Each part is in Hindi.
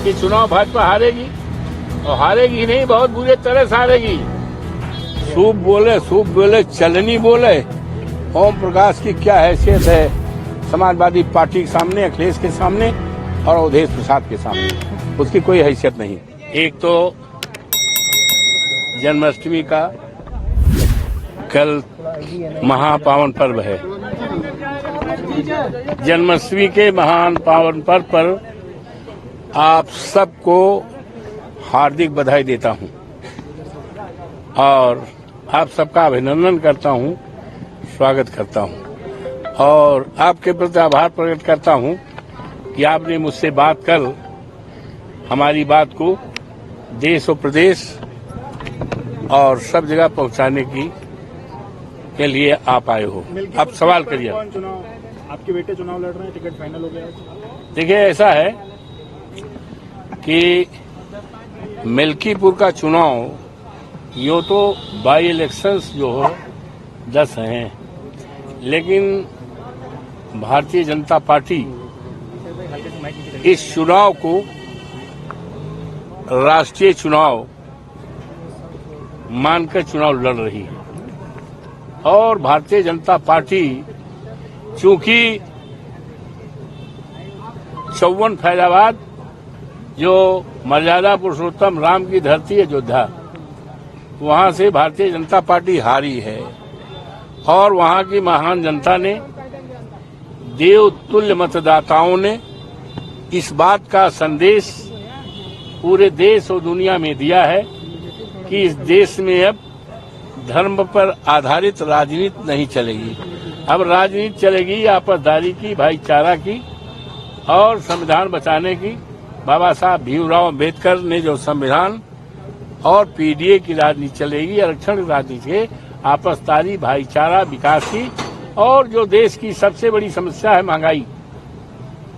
कि चुनाव भाजपा हारेगी, और हारेगी ही नहीं, बहुत बुरे तरह से हारेगी। सूप बोले चलनी बोले। ओम प्रकाश की क्या हैसियत है समाजवादी पार्टी के सामने, अखिलेश के सामने और अवधेश प्रसाद के सामने? उसकी कोई हैसियत नहीं। एक तो जन्माष्टमी का कल महापावन पर्व है। जन्माष्टमी के महान पावन पर्व पर आप सबको हार्दिक बधाई देता हूं और आप सबका अभिनंदन करता हूं, स्वागत करता हूं और आपके प्रति आभार प्रकट करता हूं कि आपने मुझसे बात कर हमारी बात को देश और प्रदेश और सब जगह पहुंचाने के लिए आप आए हो। आप सवाल करिए। आपके बेटे चुनाव लड़ रहे हैं, टिकट फाइनल हो गया है? देखिए, ऐसा है कि मिल्कीपुर का चुनाव यूँ तो बाई इलेक्शंस जो हो 10 हैं, लेकिन भारतीय जनता पार्टी इस चुनाव को राष्ट्रीय चुनाव मानकर चुनाव लड़ रही है। और भारतीय जनता पार्टी चूंकि 54 फैजाबाद जो मर्यादा पुरुषोत्तम राम की धरती है अयोध्या, वहां से भारतीय जनता पार्टी हारी है और वहां की महान जनता ने, देवतुल्य मतदाताओं ने इस बात का संदेश पूरे देश और दुनिया में दिया है कि इस देश में अब धर्म पर आधारित राजनीति नहीं चलेगी। अब राजनीति चलेगी आपसदारी की, भाईचारा की और संविधान बचाने की। बाबा साहब भीमराव अम्बेडकर ने जो संविधान और पीडीए की राजनीति चलेगी, आरक्षण की राजनीति है, आपसदारी, भाईचारा, विकास की। और जो देश की सबसे बड़ी समस्या है महंगाई,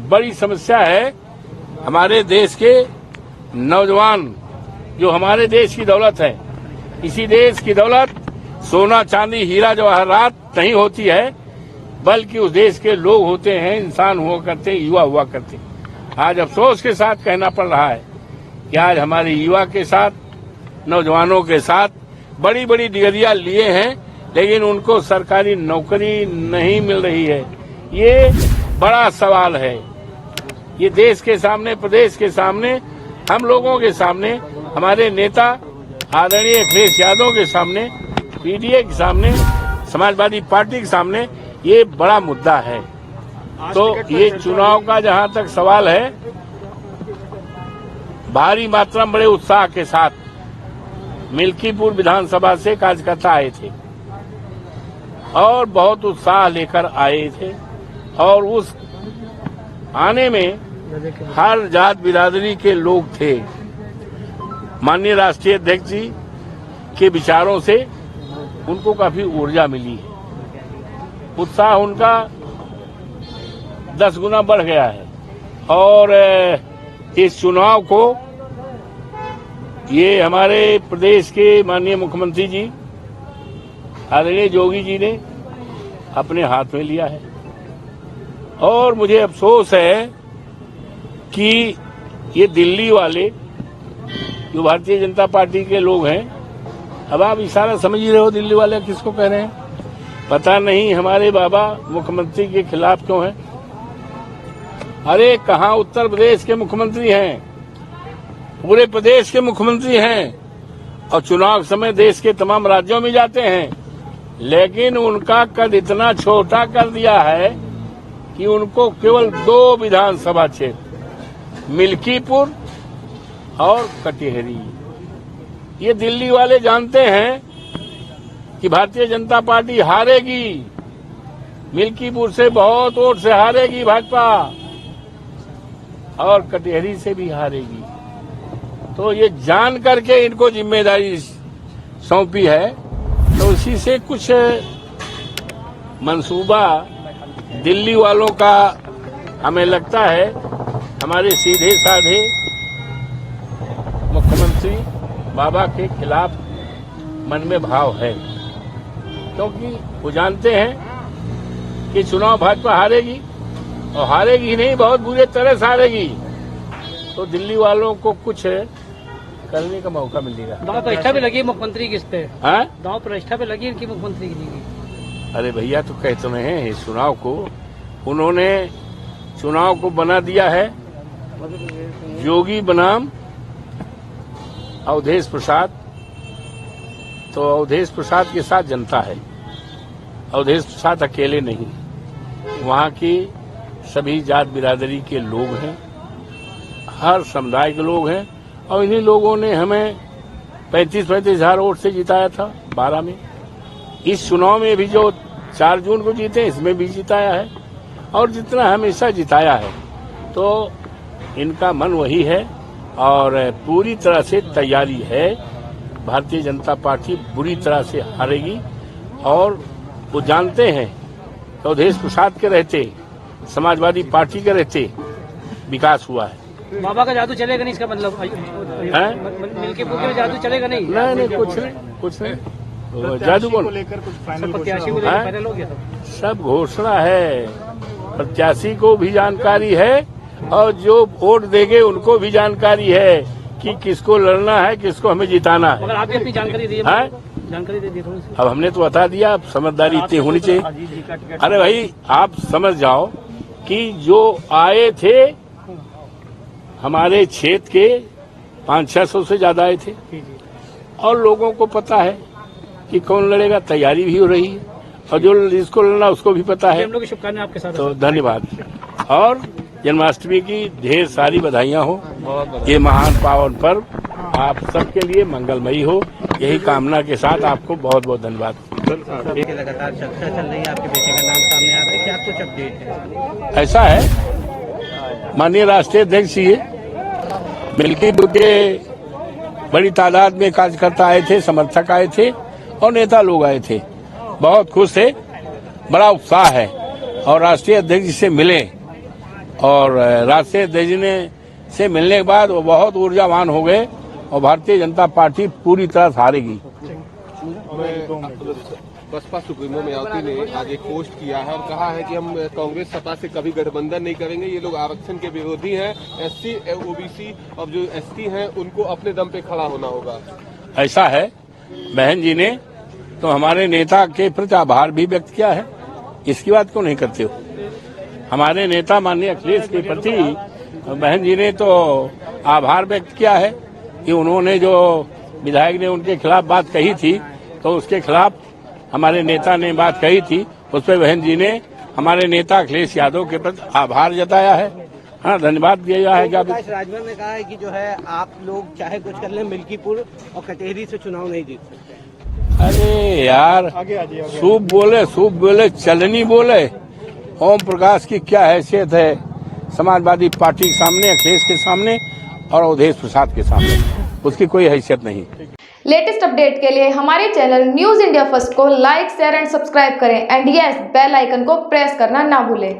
बड़ी समस्या है हमारे देश के नौजवान, जो हमारे देश की दौलत है। इसी देश की दौलत सोना, चांदी, हीरा जवाहरात नहीं होती है, बल्कि उस देश के लोग होते हैं, इंसान हुआ करते हैं, युवा हुआ करते हैं। आज अफसोस के साथ कहना पड़ रहा है कि आज हमारे युवा के साथ, नौजवानों के साथ बड़ी बड़ी डिग्रियां लिए हैं, लेकिन उनको सरकारी नौकरी नहीं मिल रही है। ये बड़ा सवाल है। ये देश के सामने, प्रदेश के सामने, हम लोगों के सामने, हमारे नेता आदरणीय अखिलेश यादव के सामने, पीडीए के सामने, समाजवादी पार्टी के सामने ये बड़ा मुद्दा है। तो ये चुनाव का जहां तक सवाल है, भारी मात्रा में बड़े उत्साह के साथ मिल्कीपुर विधानसभा से कार्यकर्ता आए थे और बहुत उत्साह लेकर आए थे और उस आने में हर जात बिरादरी के लोग थे। माननीय राष्ट्रीय अध्यक्ष जी के विचारों से उनको काफी ऊर्जा मिली है, उत्साह उनका 10 गुना बढ़ गया है। और इस चुनाव को ये हमारे प्रदेश के माननीय मुख्यमंत्री जी आदरणीय योगी जी ने अपने हाथ में लिया है। और मुझे अफसोस है कि ये दिल्ली वाले जो भारतीय जनता पार्टी के लोग हैं, अब आप इशारा समझ ही रहे हो दिल्ली वाले किसको कह रहे हैं। पता नहीं हमारे बाबा मुख्यमंत्री के खिलाफ क्यों हैं। अरे कहाँ उत्तर प्रदेश के मुख्यमंत्री हैं, पूरे प्रदेश के मुख्यमंत्री हैं और चुनाव समय देश के तमाम राज्यों में जाते हैं, लेकिन उनका कद इतना छोटा कर दिया है कि उनको केवल 2 विधानसभा क्षेत्र, मिल्कीपुर और कटिहारी। ये दिल्ली वाले जानते हैं कि भारतीय जनता पार्टी हारेगी, मिल्कीपुर से बहुत वोट से हारेगी भाजपा और कटिहारी से भी हारेगी। तो ये जान करके इनको जिम्मेदारी सौंपी है, तो इसी से कुछ मंसूबा दिल्ली वालों का हमें लगता है हमारे सीधे साधे मुख्यमंत्री बाबा के खिलाफ मन में भाव है, क्योंकि वो जानते हैं कि चुनाव भाजपा हारेगी और हारेगी ही नहीं, बहुत बुरे तरह से हारेगी। तो दिल्ली वालों को कुछ करने का मौका मिलेगा। दांव प्रतिष्ठा पे लगी मुख्यमंत्री किस पे? हाँ, दांव प्रतिष्ठा पे लगी इनकी मुख्यमंत्री की। अरे भैया तो कहते हैं इस चुनाव को उन्होंने चुनाव को बना दिया है योगी बनाम अवधेश प्रसाद। तो अवधेश प्रसाद के साथ जनता है, अवधेश प्रसाद अकेले नहीं, वहाँ की सभी जात बिरादरी के लोग हैं, हर समुदाय के लोग हैं और इन्हीं लोगों ने हमें 35-35 हजार वोट से जिताया था 12 में। इस चुनाव में भी जो 4 जून को जीते इसमें भी जिताया है और जितना हमेशा जिताया है। तो इनका मन वही है और पूरी तरह से तैयारी है। भारतीय जनता पार्टी बुरी तरह से हारेगी और वो जानते हैं कि अवधेश प्रसाद के रहते, समाजवादी पार्टी के रहते विकास हुआ है। बाबा का जादू चलेगा नहीं, इसका मतलब मिल्कीपुर में जादू चलेगा नहीं? नहीं, कुछ नहीं। जादू को लेकर कुछ फाइनल प्रत्याशी को लेकर फाइनल हो गया सब घोषणा है। प्रत्याशी को भी जानकारी है और जो वोट देंगे उनको भी जानकारी है कि किसको लड़ना है, किसको हमें जिताना है। मगर आपने अपनी जानकारी दी है? जानकारी दे दी थोड़ी सी। अब हमने तो बता दिया, अब समझदारी इतनी होनी चाहिए। अरे भाई आप समझ जाओ कि जो आए थे हमारे क्षेत्र के 500-600 से ज्यादा आए थे और लोगों को पता है कि कौन लड़ेगा, तैयारी भी हो रही है और जो जिसको लड़ना उसको भी पता है। हम लोग की शुभकामनाएं आपके साथ। तो धन्यवाद और जन्माष्टमी की ढेर सारी बधाइयां हो। ये महान पावन पर्व आप सबके लिए मंगलमयी हो, यही कामना के साथ आपको बहुत बहुत धन्यवाद। लगातार चर्चा चल रही है, आपके बेटे का नाम सामने आ रहा है, क्या कुछ अपडेट है? ऐसा है, माननीय राष्ट्रीय अध्यक्ष जी मिल्कीपुर के बड़ी तादाद में कार्यकर्ता आए थे, समर्थक आए थे और नेता लोग आए थे, बहुत खुश थे, बड़ा उत्साह है और राष्ट्रीय अध्यक्ष जी से मिले और राष्ट्रीय अध्यक्ष जी से मिलने के बाद वो बहुत ऊर्जावान हो गए और भारतीय जनता पार्टी पूरी तरह से हारेगी। बसपा सुप्रीमो मायावती ने आज एक पोस्ट किया है और कहा है कि हम कांग्रेस सपा से कभी गठबंधन नहीं करेंगे, ये लोग आरक्षण के विरोधी हैं, एससी ओबीसी और जो एसटी हैं उनको अपने दम पे खड़ा होना होगा। ऐसा है, बहन जी ने तो हमारे नेता के प्रति आभार भी व्यक्त किया है, इसकी बात क्यों नहीं करते हो? हमारे नेता माननीय अखिलेश के प्रति बहन जी ने तो आभार व्यक्त किया है कि उन्होंने जो विधायक ने उनके खिलाफ बात कही थी तो उसके खिलाफ हमारे नेता ने बात कही थी, उस पर बहन जी ने हमारे नेता अखिलेश यादव के प्रति आभार जताया है। हाँ, धन्यवाद दिया है। क्या राजभर ने कहा है कि जो है आप लोग चाहे कुछ कर लें, मिल्कीपुर और कटेहरी से चुनाव नहीं जीत सकते। अरे यार, सूप बोले चलनी बोले। ओम प्रकाश की क्या हैसियत है समाजवादी पार्टी के सामने, अखिलेश के सामने और अवधेश प्रसाद के सामने? उसकी कोई हैसियत नहीं। लेटेस्ट अपडेट के लिए हमारे चैनल न्यूज इंडिया फर्स्ट को लाइक, शेयर एंड सब्सक्राइब करें एंड यस, बेल आइकन को प्रेस करना ना भूलें।